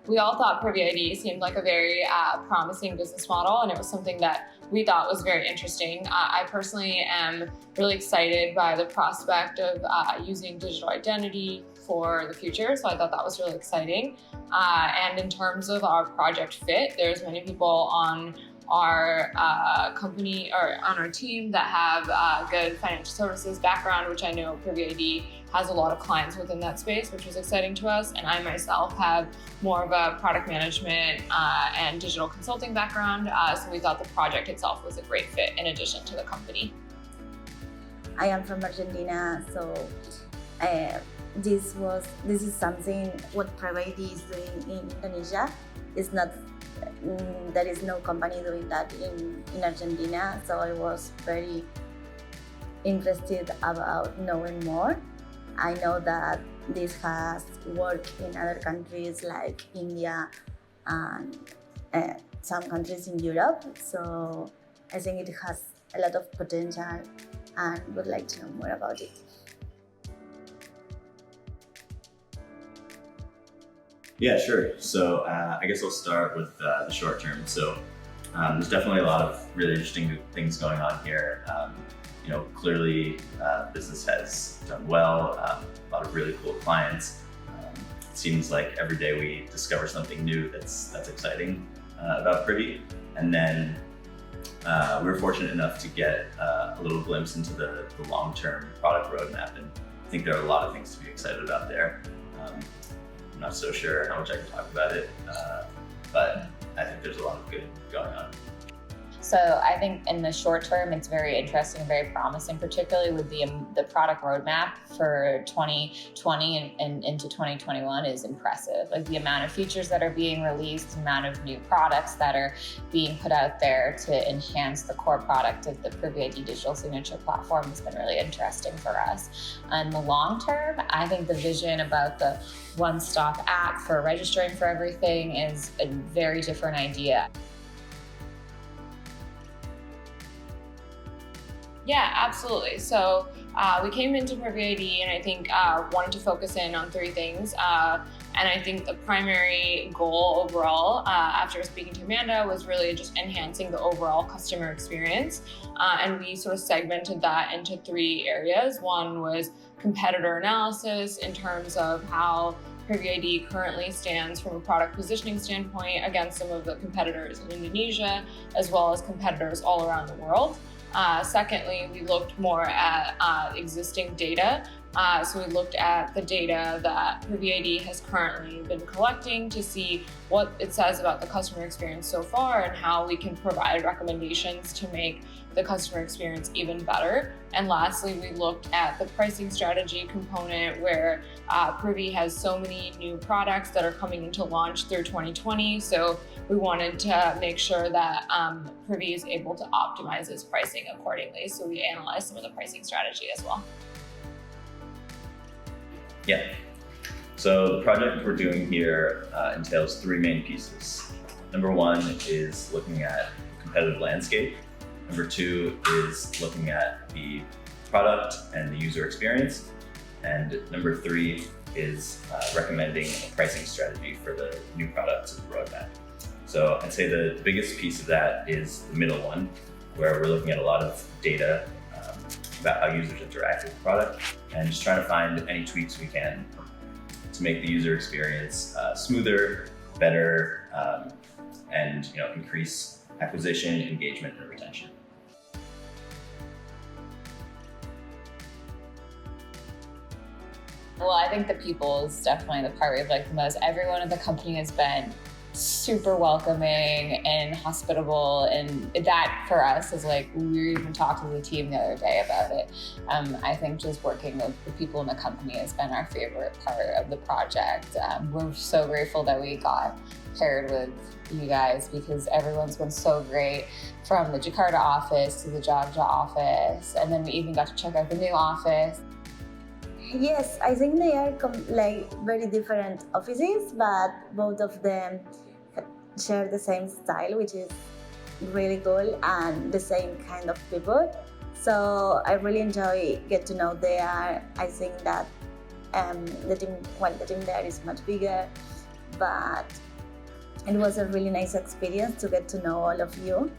We all thought PrivyID seemed like a very promising business model, and it was something that we thought was very interesting. I personally am really excited by the prospect of using digital identity for the future, so I thought that was really exciting. And in terms of our project fit, there's many people on our company or on our team that have good financial services background, which I know PrivyID has a lot of clients within that space, which was exciting to us. And I myself have more of a product management and digital consulting background, so we thought the project itself was a great fit in addition to the company. I am from Argentina, so this is something what PrivyID is doing in Indonesia. It's not there is no company doing that in Argentina, so I was very interested about knowing more. I know that this has worked in other countries like India and some countries in Europe, so I think it has a lot of potential and would like to know more about it. Yeah, sure. So I guess I'll start with the short term. So there's definitely a lot of really interesting things going on here. Clearly business has done well, a lot of really cool clients. It seems like every day we discover something new that's exciting about Privy. And then we were fortunate enough to get a little glimpse into the long-term product roadmap, and I think there are a lot of things to be excited about there. I'm not so sure how much I can talk about it, but I think there's a lot of good going on. So I think in the short term, it's very interesting and very promising, particularly with the product roadmap for 2020 and into 2021 is impressive. Like the amount of features that are being released, the amount of new products that are being put out there to enhance the core product of the PrivyID digital signature platform has been really interesting for us. In the long term, I think the vision about the one-stop app for registering for everything is a very different idea. Yeah, absolutely. So we came into PrivyID and I think wanted to focus in on three things. And I think the primary goal overall, after speaking to Amanda, was really just enhancing the overall customer experience. And we sort of segmented that into three areas. One was competitor analysis in terms of how PrivyID currently stands from a product positioning standpoint against some of the competitors in Indonesia, as well as competitors all around the world. Secondly, we looked more at existing data. So we looked at the data that PrivyID has currently been collecting to see what it says about the customer experience so far and how we can provide recommendations to make the customer experience even better. And lastly, we looked at the pricing strategy component where Privy has so many new products that are coming into launch through 2020. So we wanted to make sure that Privy is able to optimize its pricing accordingly. So we analyzed some of the pricing strategy as well. Yeah. So the project we're doing here entails three main pieces. Number one is looking at the competitive landscape. Number two is looking at the product and the user experience. And number three is recommending a pricing strategy for the new products of the roadmap. So I'd say the biggest piece of that is the middle one, where we're looking at a lot of data about how users interact with the product and just trying to find any tweaks we can to make the user experience smoother, better, and increase acquisition, engagement, and retention. Well, I think the people is definitely the part we've liked the most. Everyone at the company has been super welcoming and hospitable, and that for us is like, we even talked to the team the other day about it. I think just working with the people in the company has been our favorite part of the project. We're so grateful that we got paired with you guys because everyone's been so great, from the Jakarta office to the Jogja office, and then we even got to check out the new office. Yes, I think they are very different offices, but both of them share the same style, which is really cool, and the same kind of people. So I really enjoy get to know there. I think that the team there is much bigger, but it was a really nice experience to get to know all of you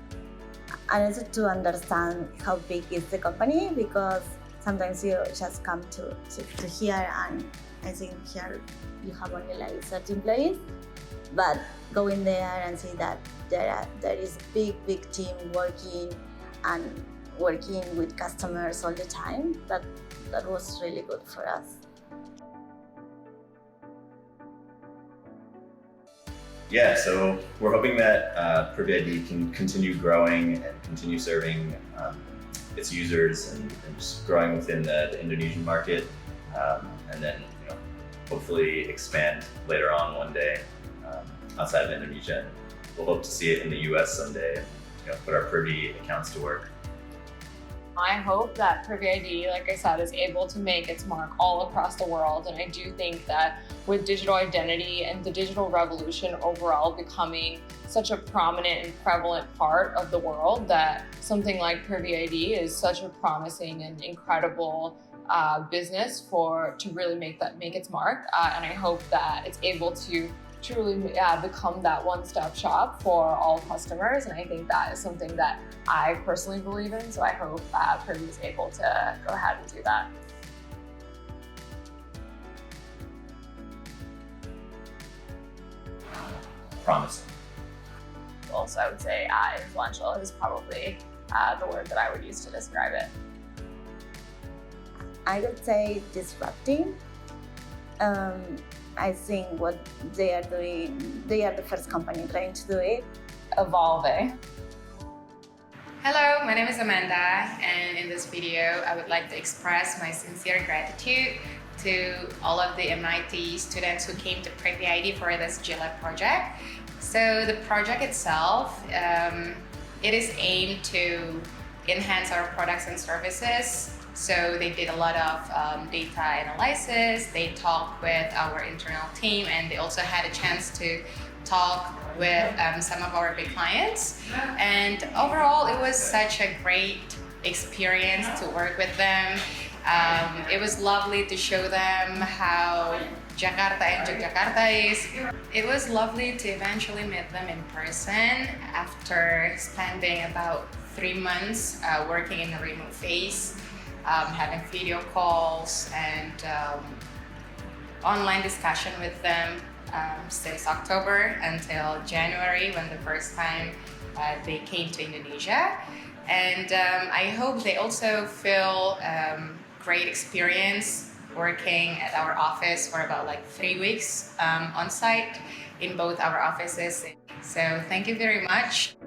and also to understand how big is the company, because sometimes you just come to here, and I think here you have only like 30 employees, but going there and see that there is big team working with customers all the time, that was really good for us. Yeah, so we're hoping that PrivyID can continue growing and continue serving its users and just growing within the Indonesian market, and then hopefully expand later on one day outside of Indonesia. We'll hope to see it in the US someday, put our Privy accounts to work. I hope that PrivyID, like I said, is able to make its mark all across the world. And I do think that with digital identity and the digital revolution overall becoming such a prominent and prevalent part of the world, that something like PrivyID is such a promising and incredible business to really make its mark. And I hope that it's able to truly become that one-stop shop for all customers. And I think that is something that I personally believe in. So I hope Privy is able to go ahead and do that. Promising. Also, I would say influential is probably the word that I would use to describe it. I would say disrupting. I think what they are doing, they are the first company trying to do it. Evolving. Hello, my name is Amanda, and in this video I would like to express my sincere gratitude to all of the MIT students who came to PrivyID for this GLab project. So the project itself, it is aimed to enhance our products and services. So they did a lot of data analysis, they talked with our internal team, and they also had a chance to talk with some of our big clients. And overall, it was such a great experience to work with them. It was lovely to show them how Jakarta and Yogyakarta is. It was lovely to eventually meet them in person after spending about 3 months working in a remote phase. Having video calls and online discussion with them since October until January, when the first time they came to Indonesia. And I hope they also feel great experience working at our office for about 3 weeks on site in both our offices. So thank you very much.